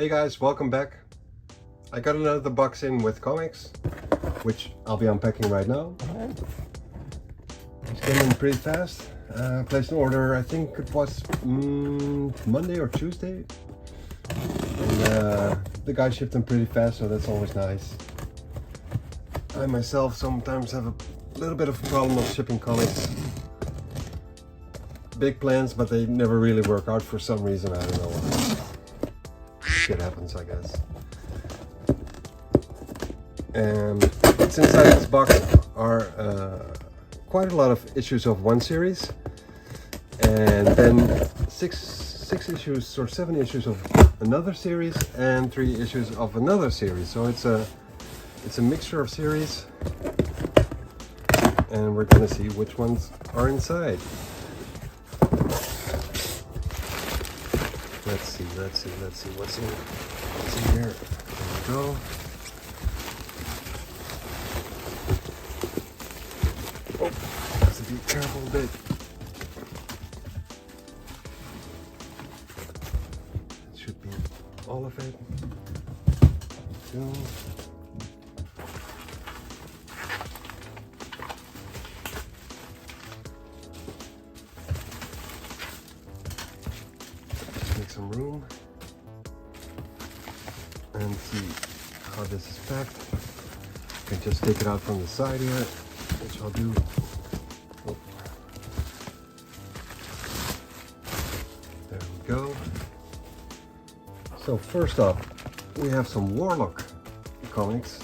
Hey guys, welcome back. I got another box in with comics, which I'll be unpacking right now. It's getting in pretty fast. Placed an order, I think it was Monday or Tuesday. And the guy shipped them pretty fast, so that's always nice. I myself sometimes have a little bit of a problem of shipping comics. Big plans, but they never really work out for some reason, I don't know why. Shit happens, I guess. And what's inside this box are quite a lot of issues of one series, and then six issues or 7 issues of another series, and 3 issues of another series. So it's a mixture of series, and we're gonna see which ones are inside. Let's see what's in here. There we go. Oh, have to be careful a bit. It should be all of it. Two. Make some room and see how this is packed. I can just take it out from the side here, which I'll do. Oh. There we go. So first up, we have some Warlock comics.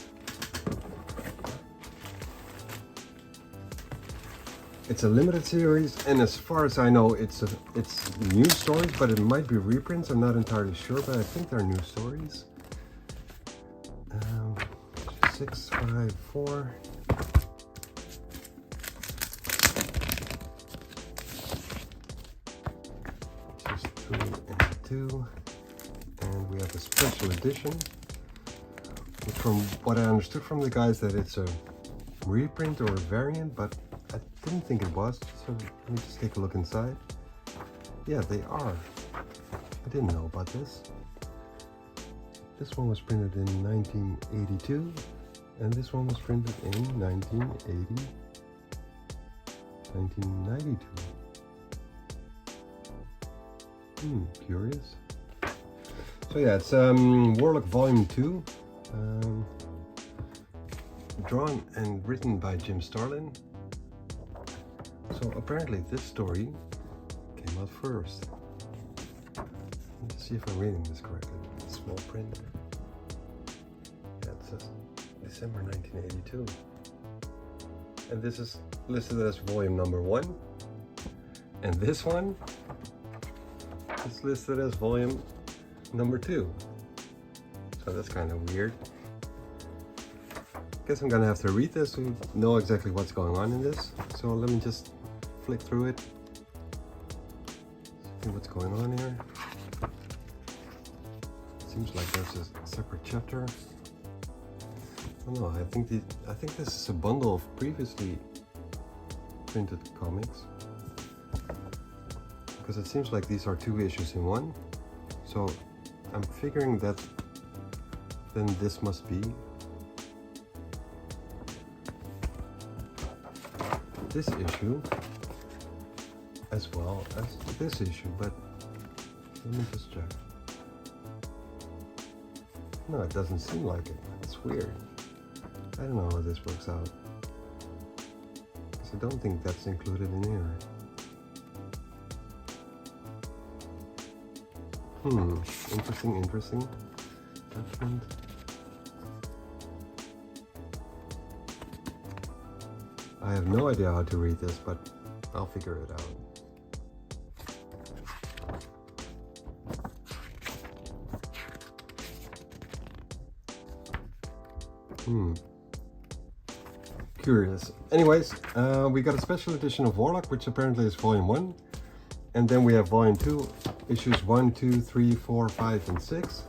It's a limited series, and as far as I know, it's new stories, but it might be reprints. I'm not entirely sure, but I think they're new stories. 6, 5, 4. Just 3 and 2, and we have a special edition. Which, from what I understood from the guys, that it's a reprint or a variant, but I didn't think it was, so let me just take a look inside. Yeah, they are. I didn't know about this. This one was printed in 1982, and this one was printed in 1992. Curious. So yeah, it's Warlock Volume 2, drawn and written by Jim Starlin. So apparently this story came out first. Let me see if I'm reading this correctly. Small print. Yeah, it says December 1982. And this is listed as volume number 1. And this one is listed as volume number 2. So that's kind of weird. Guess I'm gonna have to read this to know exactly what's going on in this. So let me just flick through it, see what's going on here. Seems like there's a separate chapter. I don't know. I think this is a bundle of previously printed comics, because it seems like these are 2 issues in one. So I'm figuring that then this must be this issue as well as this issue, but let me just check. No, it doesn't seem like it. It's weird. I don't know how this works out, because I don't think that's included in here. Interesting. Judgment. I have no idea how to read this, but I'll figure it out. Curious. Anyways, we got a special edition of Warlock, which apparently is volume 1. And then we have volume 2, issues 1, 2, 3, 4, 5, and 6.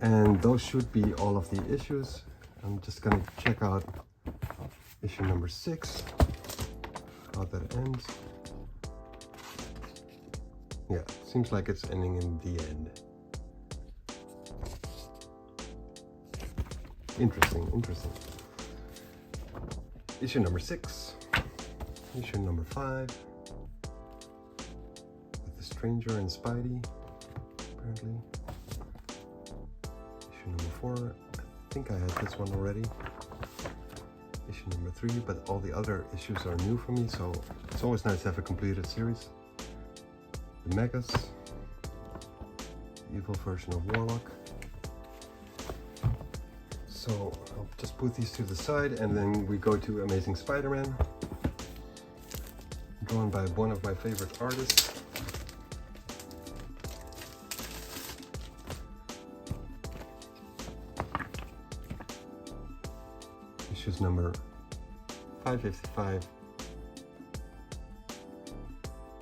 And those should be all of the issues. I'm just gonna check out issue number 6, how that ends. Yeah, seems like it's ending in the end. Interesting, interesting. Issue number 6. Issue number 5. With the Stranger and Spidey, apparently. Issue number 4. I think I had this one already. Issue number 3, but all the other issues are new for me, so it's always nice to have a completed series. The Megas, the evil version of Warlock. So I'll just put these to the side, and then we go to Amazing Spider-Man, drawn by one of my favorite artists. Issues number 555,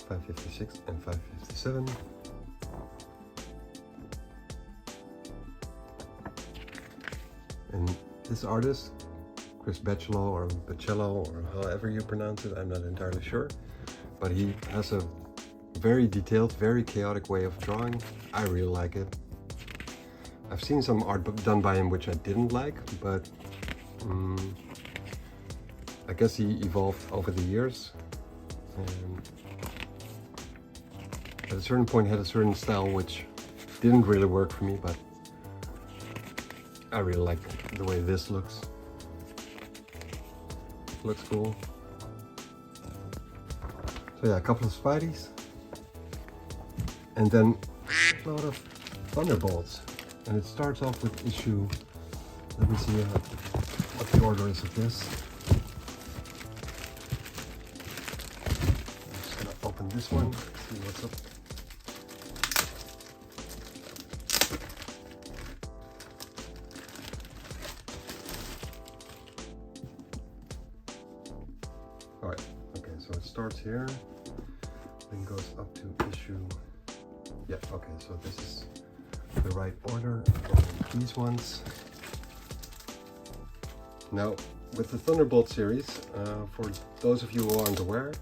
556, and 557. And this artist, Chris Bachello or Baccello, or however you pronounce it, I'm not entirely sure, but he has a very detailed, very chaotic way of drawing. I really like it. I've seen some art done by him which I didn't like, but I guess he evolved over the years, and at a certain point had a certain style which didn't really work for me, but I really like the way this looks. Looks cool. So yeah, a couple of Spideys, and then a lot of Thunderbolts, and it starts off with issue. Let me see what the order is of this. I'm just gonna open this one, see what's up. Alright, okay, so it starts here, then goes up to issue. Yeah, okay, so this is the right order. These ones. Now, with the Thunderbolt series, for those of you who aren't aware,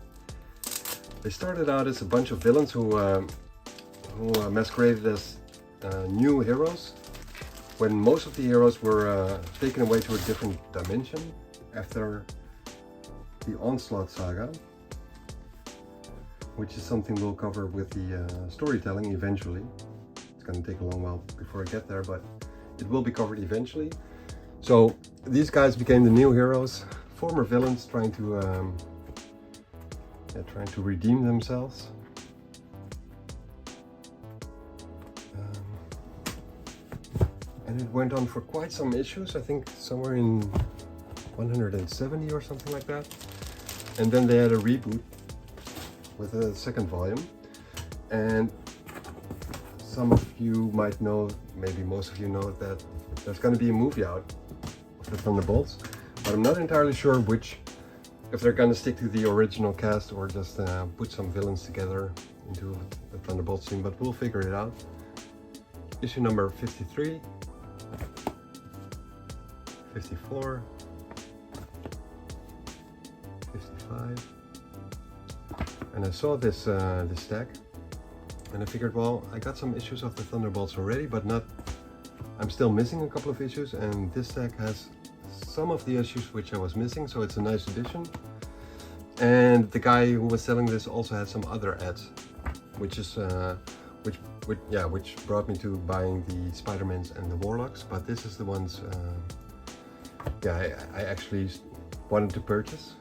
they started out as a bunch of villains who masqueraded as new heroes, when most of the heroes were taken away to a different dimension after the Onslaught saga, which is something we'll cover with the storytelling eventually. It's going to take a long while before I get there, but it will be covered eventually. So these guys became the new heroes, former villains trying to redeem themselves. And it went on for quite some issues, I think somewhere in 170 or something like that. And then they had a reboot with a second volume. And some of you might know, maybe most of you know, that there's going to be a movie out of the Thunderbolts, but I'm not entirely sure if they're going to stick to the original cast or just put some villains together into the Thunderbolts team, but we'll figure it out. Issue number 53, 54, 55, and I saw this this stack, and I figured, well, I got some issues of the Thunderbolts already, but I'm still missing a couple of issues, and this stack has some of the issues which I was missing, so it's a nice addition. And the guy who was selling this also had some other ads, which brought me to buying the Spider-Mans and the Warlocks, but this is the ones I actually wanted to purchase.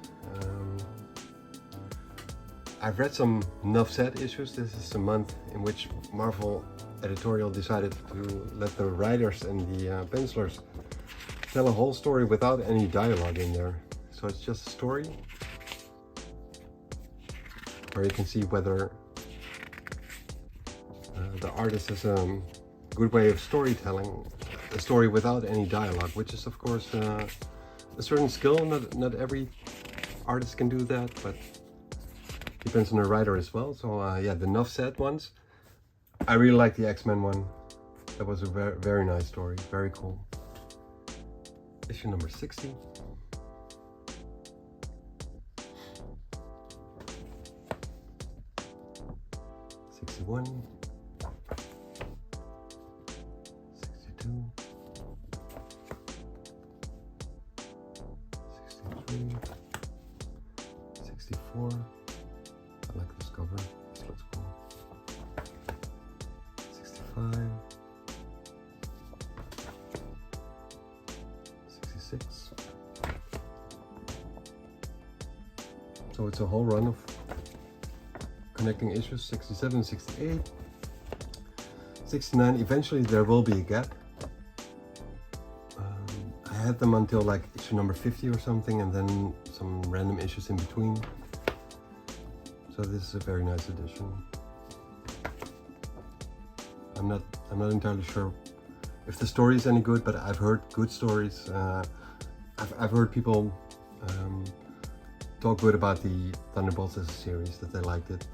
I've read some enough set issues. This is a month in which Marvel editorial decided to let the writers and the pencilers tell a whole story without any dialogue in there. So it's just a story where you can see whether the artist has a good way of storytelling, a story without any dialogue, which is of course a certain skill. Not every artist can do that, but depends on the writer as well. So yeah, the enough said ones. I really like the X-Men one. That was a very, very nice story, very cool. Issue number 60. 61, 62, I like this cover. This looks cool. 65. 66. So it's a whole run of connecting issues. 67, 68, 69. Eventually there will be a gap. I had them until like issue number 50 or something, and then some random issues in between. So this is a very nice edition. I'm not entirely sure if the story is any good, but I've heard good stories. I've heard people talk good about the Thunderbolts as a series, that they liked it.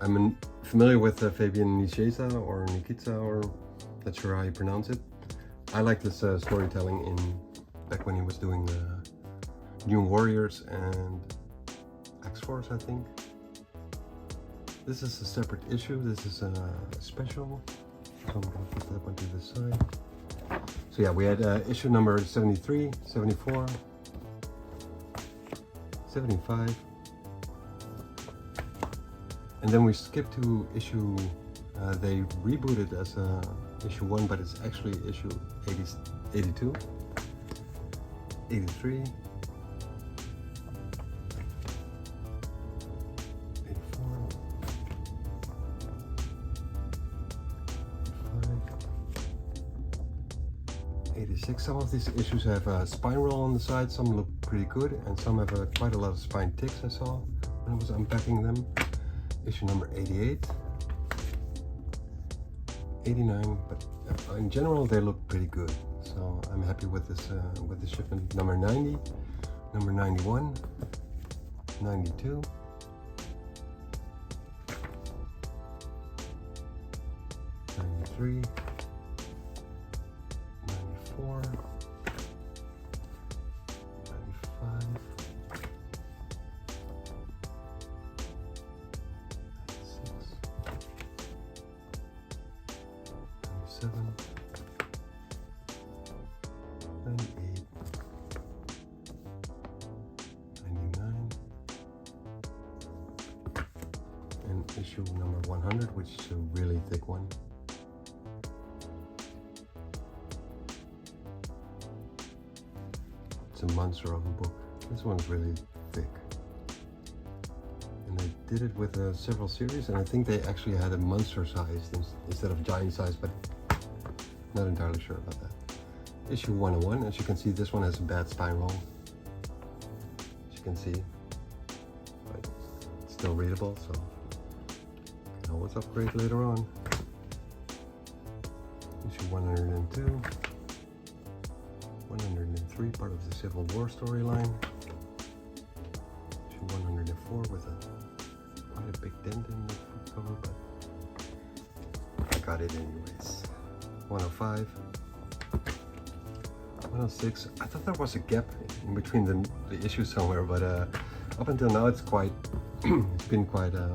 I'm familiar with Fabian Nicieza or Nikita, or not sure how you pronounce it. I like this storytelling back when he was doing New Warriors and X-Force, I think. This is a separate issue. This is a special. So I'm gonna put that one to the side. So yeah, we had issue number 73, 74, 75, and then we skipped to issue, they rebooted as issue 1, but it's actually issue 82, 83, 84, 86. Some of these issues have a spine roll on the side, some look pretty good, and some have quite a lot of spine ticks I saw when I was unpacking them. Issue number 88, 89, but in general they look pretty good. So I'm happy with this shipment. Number 90, number 91, 92, 93, 94, 95, 96, 97, 98, 99, and issue number 100, which is a really thick one. It's a monster of a book. This one's really thick. And they did it with several series, and I think they actually had a monster size instead of giant size, but not entirely sure about that. Issue 101, as you can see, this one has a bad spine roll. As you can see, but it's still readable, so you can always upgrade later on. Issue 102, 103, part of the Civil War storyline. Issue 104 with quite a big dent in the front cover, but I got it anyways. 105. 106. I thought there was a gap in between the issues somewhere, but up until now it's quite it's been quite a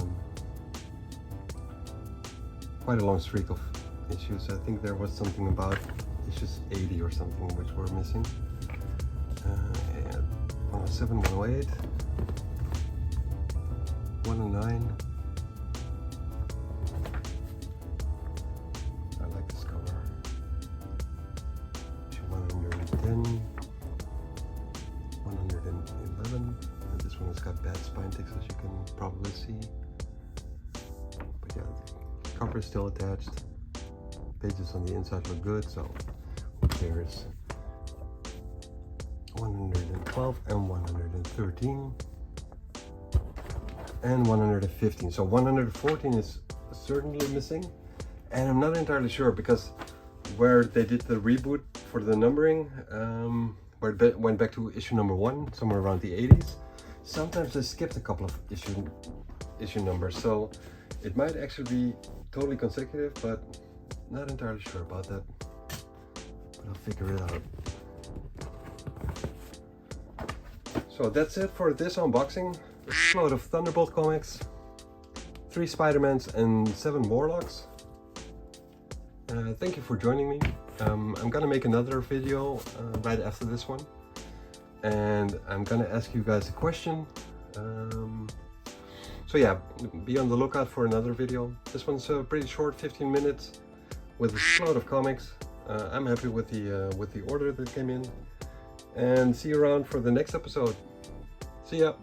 long streak of issues. I think there was something about issues 80 or something which were missing. And 107, 108, 109. I like this cover. 110, 111, and this one has got bad spine ticks, as you can probably see. But yeah, the cover is still attached. Pages on the inside look good, so who cares? 112 and 113 and 115. So 114 is certainly missing, and I'm not entirely sure because where they did the reboot for the numbering, where it went back to issue number 1, somewhere around the 80s, sometimes they skipped a couple of issue numbers, so it might actually be totally consecutive, but not entirely sure about that. But I'll figure it out. So that's it for this unboxing. A load of Thunderbolt comics, 3 Spider-Mans and 7 Warlocks. Thank you for joining me. I'm gonna make another video right after this one, and I'm gonna ask you guys a question. So yeah, be on the lookout for another video. This one's pretty short, 15 minutes, with a lot of comics. I'm happy with the order that came in, and see you around for the next episode. See ya.